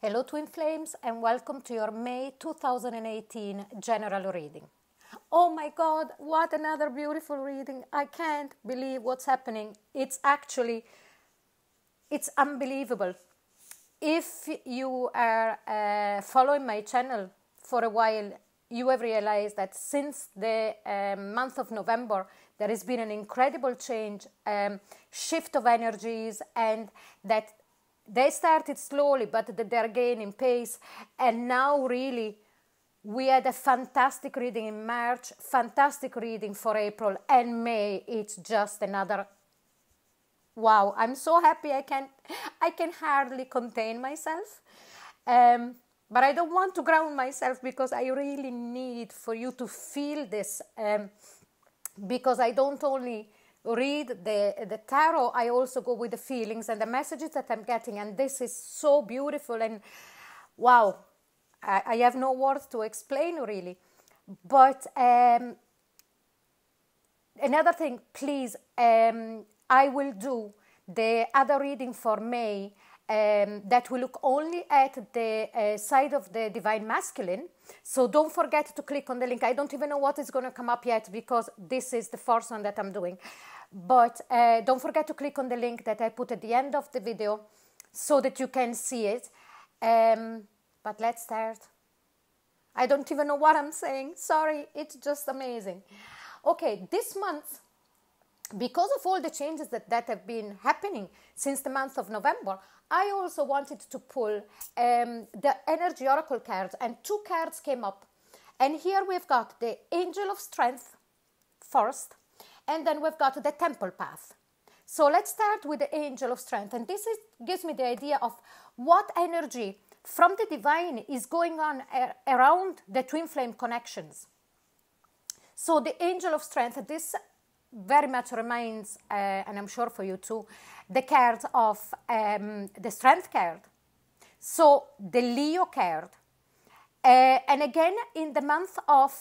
Hello Twin Flames and welcome to your May 2018 general reading. Oh my God, what another beautiful reading. I can't believe what's happening. It's unbelievable. If you are following my channel for a while, you have realized that since the month of November, there has been an incredible change, shift of energies, and that they started slowly, but they're gaining pace. And now really, we had a fantastic reading in March, fantastic reading for April, and May, it's just another wow. I'm so happy I can hardly contain myself. But I don't want to ground myself because I really need for you to feel this. Because I don't only read the tarot, I also go with the feelings and the messages that I'm getting, and this is so beautiful. And wow, I have no words to explain really. But another thing, please, I will do the other reading for May that will look only at the side of the Divine Masculine. So don't forget to click on the link. I don't even know what is going to come up yet because this is the first one that I'm doing. But don't forget to click on the link that I put at the end of the video so that you can see it. But let's start. I don't even know what I'm saying. Sorry, it's just amazing. Okay, this month, because of all the changes that have been happening since the month of November, I also wanted to pull the energy oracle cards, and two cards came up. And here we've got the Angel of Strength first, and then we've got the Temple Path. So let's start with the Angel of Strength, and this gives me the idea of what energy from the divine is going on around the twin flame connections. So the Angel of Strength, this very much reminds, and I'm sure for you too, the card of the Strength card. So the Leo card. And again, in the month of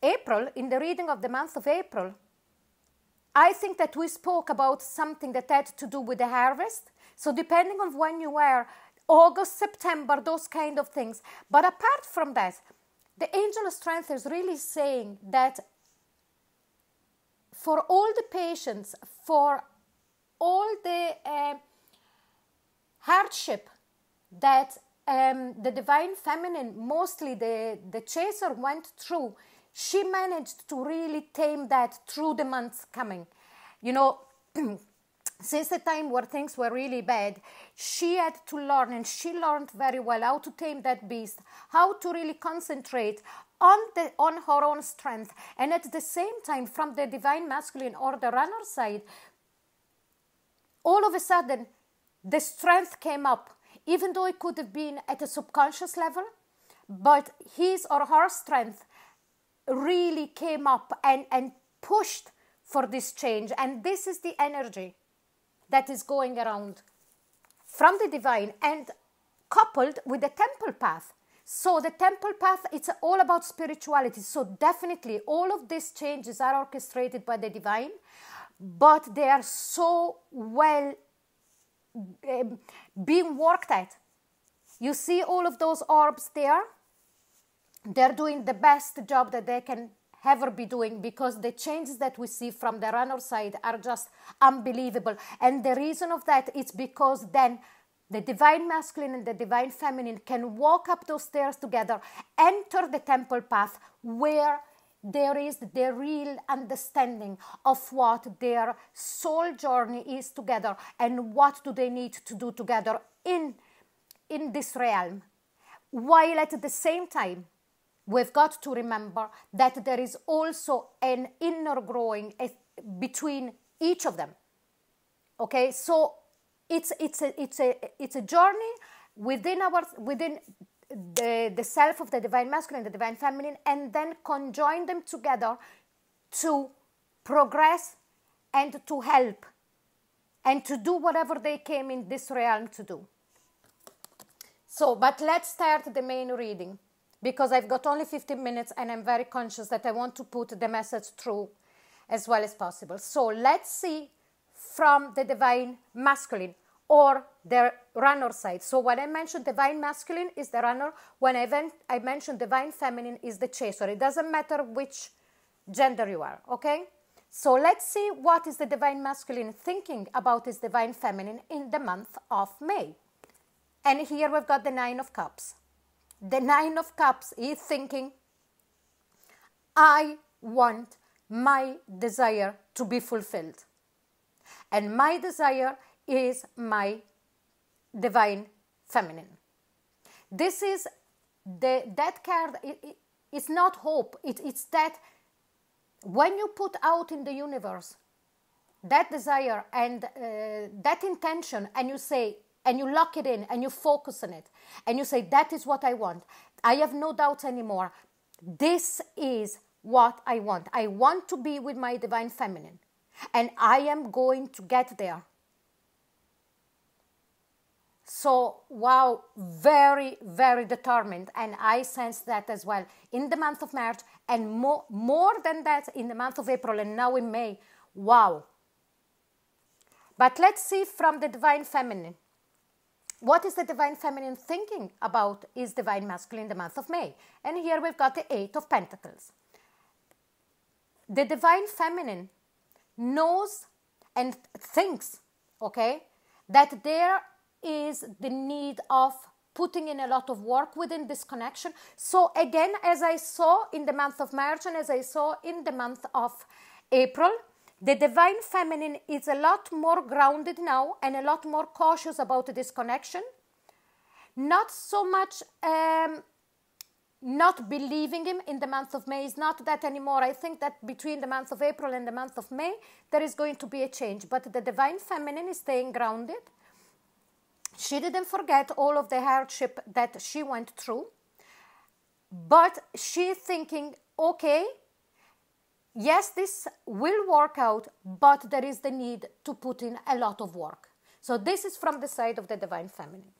April, in the reading of the month of April, I think that we spoke about something that had to do with the harvest. So depending on when you were, August, September, those kind of things. But apart from that, the Angel of Strength is really saying that for all the patience, for all the hardship that the Divine Feminine, mostly the Chaser, went through, she managed to really tame that through the months coming. You know, since the time where things were really bad, she had to learn, and she learned very well how to tame that beast, how to really concentrate on her own strength. And at the same time, from the Divine Masculine or the runner side, all of a sudden, the strength came up, even though it could have been at a subconscious level, but his or her strength really came up and pushed for this change. And this is the energy that is going around from the divine and coupled with the Temple Path. So the Temple Path, it's all about spirituality. So definitely all of these changes are orchestrated by the divine, but they are so well being worked at. You see all of those orbs there? They're doing the best job that they can ever be doing, because the changes that we see from the runner side are just unbelievable. And the reason of that is because then the Divine Masculine and the Divine Feminine can walk up those stairs together, enter the Temple Path, where there is the real understanding of what their soul journey is together and what do they need to do together in this realm. While at the same time, we've got to remember that there is also an inner growing between each of them. Okay, so it's a journey within the self of the Divine Masculine and the Divine Feminine, and then conjoin them together to progress and to help and to do whatever they came in this realm to do. So, but let's start the main reading, because I've got only 15 minutes and I'm very conscious that I want to put the message through as well as possible. So let's see from the Divine Masculine or the runner side. So when I mentioned divine masculine is the runner, when I mentioned divine feminine is the chaser. It doesn't matter which gender you are, okay? So let's see what is the divine masculine thinking about his divine feminine in the month of May. And here we've got the Nine of Cups. The Nine of Cups is thinking, I want my desire to be fulfilled. And my desire is my divine feminine. This is that card. It's not hope. It's that when you put out in the universe that desire and that intention, and you say, and you lock it in, and you focus on it, and you say, that is what I want. I have no doubts anymore. This is what I want. I want to be with my divine feminine, and I am going to get there. So, wow, very, very determined. And I sense that as well in the month of March, and more than that in the month of April, and now in May. Wow. But let's see from the divine feminine. What is the divine feminine thinking about his divine masculine in the month of May? And here we've got the Eight of Pentacles. The divine feminine knows and thinks, okay, that there is the need of putting in a lot of work within this connection. So again, as I saw in the month of March and as I saw in the month of April, the divine feminine is a lot more grounded now and a lot more cautious about this connection. Not so much not believing him in the month of May is not that anymore. I think that between the month of April and the month of May, there is going to be a change. But the divine feminine is staying grounded. She didn't forget all of the hardship that she went through. But she's thinking, okay, yes, this will work out, but there is the need to put in a lot of work. So this is from the side of the divine feminine.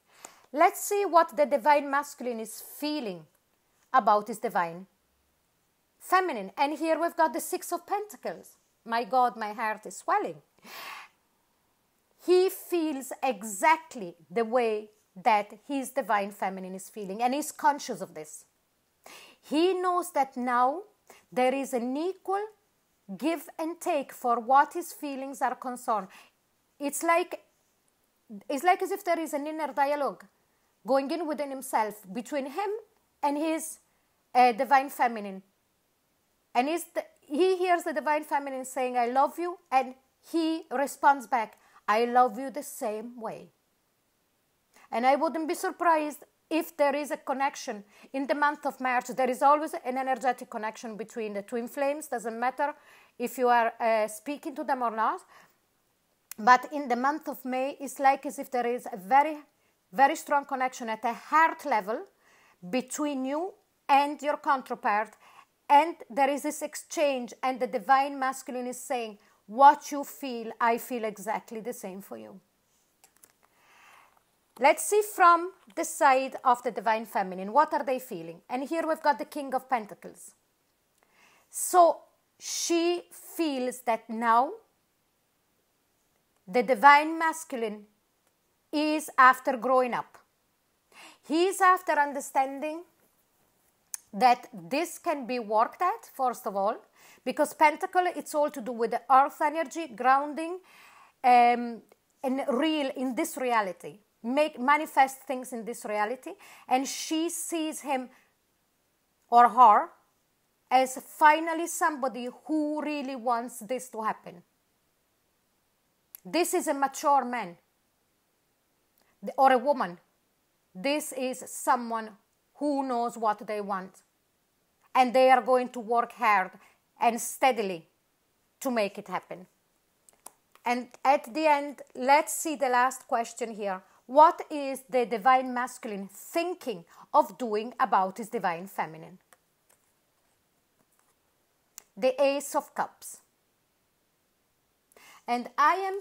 Let's see what the divine masculine is feeling about his divine feminine. And here we've got the Six of Pentacles. My God, my heart is swelling. He feels exactly the way that his divine feminine is feeling, and he's conscious of this. He knows that now there is an equal give and take for what his feelings are concerned. It's like as if there is an inner dialogue going in within himself between him and his divine feminine. And he hears the divine feminine saying, I love you, and he responds back, I love you the same way. And I wouldn't be surprised if there is a connection in the month of March. There is always an energetic connection between the twin flames. Doesn't matter if you are speaking to them or not. But in the month of May, it's like as if there is a very, very strong connection at a heart level between you and your counterpart. And there is this exchange, and the divine masculine is saying, what you feel, I feel exactly the same for you. Let's see from the side of the divine feminine, what are they feeling? And here we've got the King of Pentacles. So she feels that now the divine masculine is after growing up. He is after understanding that this can be worked at, first of all, because Pentacle, it's all to do with the earth energy, grounding, and real in this reality. Manifest things in this reality. And she sees him or her as finally somebody who really wants this to happen. This is a mature man or a woman. This is someone who knows what they want. And they are going to work hard and steadily to make it happen. And at the end, let's see the last question here. What is the divine masculine thinking of doing about his divine feminine? The Ace of Cups. And I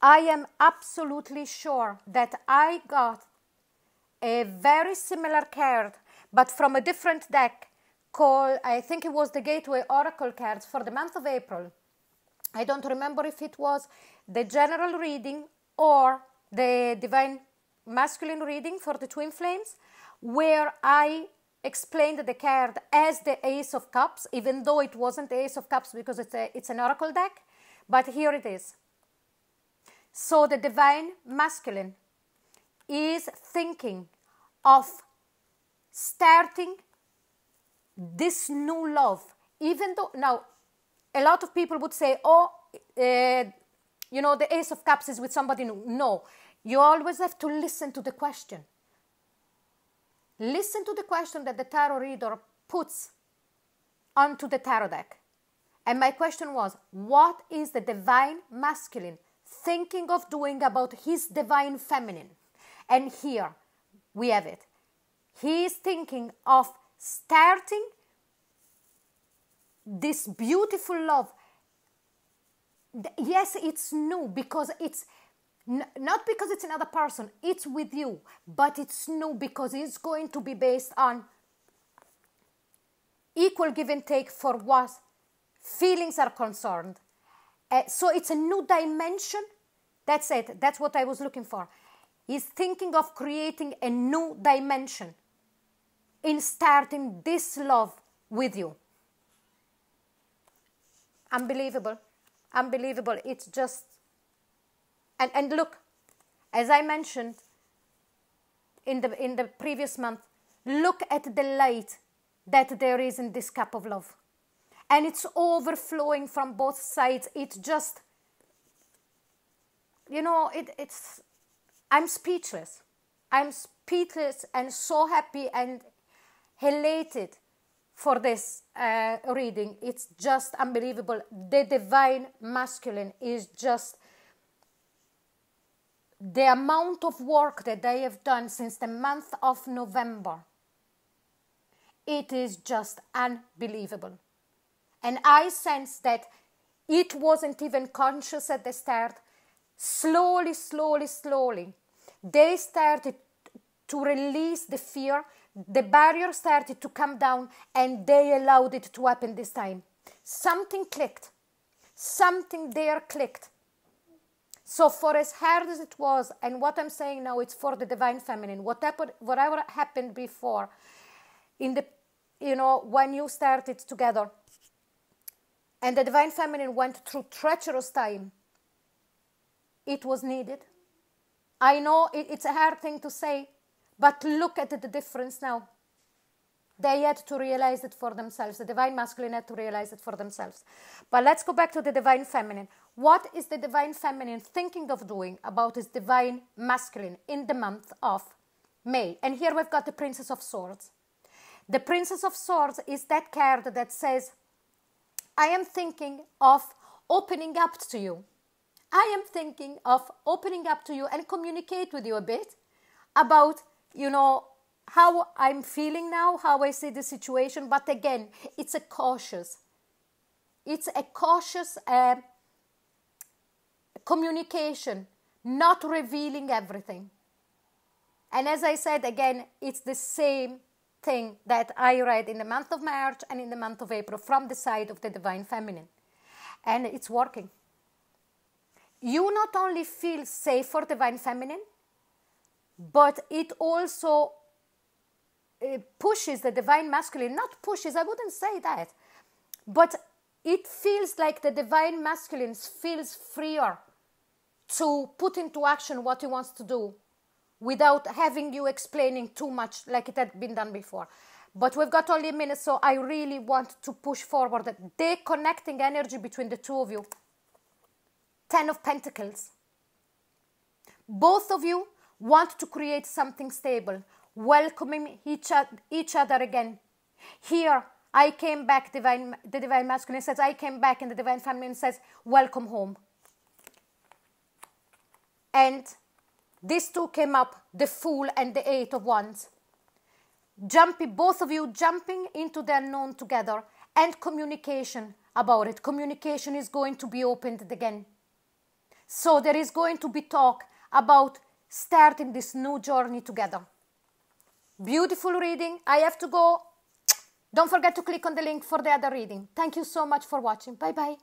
am absolutely sure that I got a very similar card, but from a different deck called, I think it was the Gateway Oracle cards for the month of April. I don't remember if it was the general reading or the Divine Masculine reading for the Twin Flames, where I explained the card as the Ace of Cups, even though it wasn't the Ace of Cups because it's an oracle deck, but here it is. So the Divine Masculine is thinking of starting this new love, even though now a lot of people would say, oh, you know, the Ace of Cups is with somebody new. No, you always have to listen to the question. Listen to the question that the tarot reader puts onto the tarot deck. And my question was, what is the Divine Masculine thinking of doing about his Divine Feminine? And here we have it. He is thinking of starting this beautiful love. Yes, it's new because it's not because it's another person, it's with you, but it's new because it's going to be based on equal give and take for what feelings are concerned. So it's a new dimension. That's it. That's what I was looking for. He's thinking of creating a new dimension in starting this love with you. Unbelievable. Unbelievable. It's just... And look, as I mentioned in the previous month, look at the light that there is in this cup of love. And it's overflowing from both sides. It's just, you know, it's... I'm speechless. I'm speechless and so happy and elated for this reading. It's just unbelievable. The Divine Masculine is just... the amount of work that they have done since the month of November, it is just unbelievable. And I sense that it wasn't even conscious at the start. Slowly, slowly, slowly, they started to release the fear. The barrier started to come down and they allowed it to happen this time. Something clicked. Something there clicked. So for as hard as it was, and what I'm saying now, it's for the Divine Feminine. Whatever happened before, in the, you know, when you started together, and the Divine Feminine went through treacherous time, it was needed. I know it's a hard thing to say, but look at the difference now. They had to realize it for themselves. The Divine Masculine had to realize it for themselves. But let's go back to the Divine Feminine. What is the Divine Feminine thinking of doing about his Divine Masculine in the month of May? And here we've got the Princess of Swords. The Princess of Swords is that card that says, I am thinking of opening up to you. I am thinking of opening up to you and communicate with you a bit about, you know, how I'm feeling now, how I see the situation. But again, it's a cautious communication, not revealing everything. And as I said, again, it's the same thing that I read in the month of March and in the month of April from the side of the Divine Feminine. And it's working. You not only feel safe for Divine Feminine, but it also pushes the Divine Masculine. Not pushes, I wouldn't say that. But it feels like the Divine Masculine feels freer to put into action what he wants to do without having you explaining too much like it had been done before. But we've got only a minute, so I really want to push forward the connecting energy between the two of you. 10 of Pentacles. Both of you want to create something stable, welcoming each other again. Here, I came back, the Divine Masculine says, I came back, and the Divine Feminine says, welcome home. And these two came up, the Fool and the Eight of Wands. Both of you jumping into the unknown together, and communication about it. Communication is going to be opened again. So there is going to be talk about starting this new journey together. Beautiful reading. I have to go. Don't forget to click on the link for the other reading. Thank you so much for watching. Bye-bye.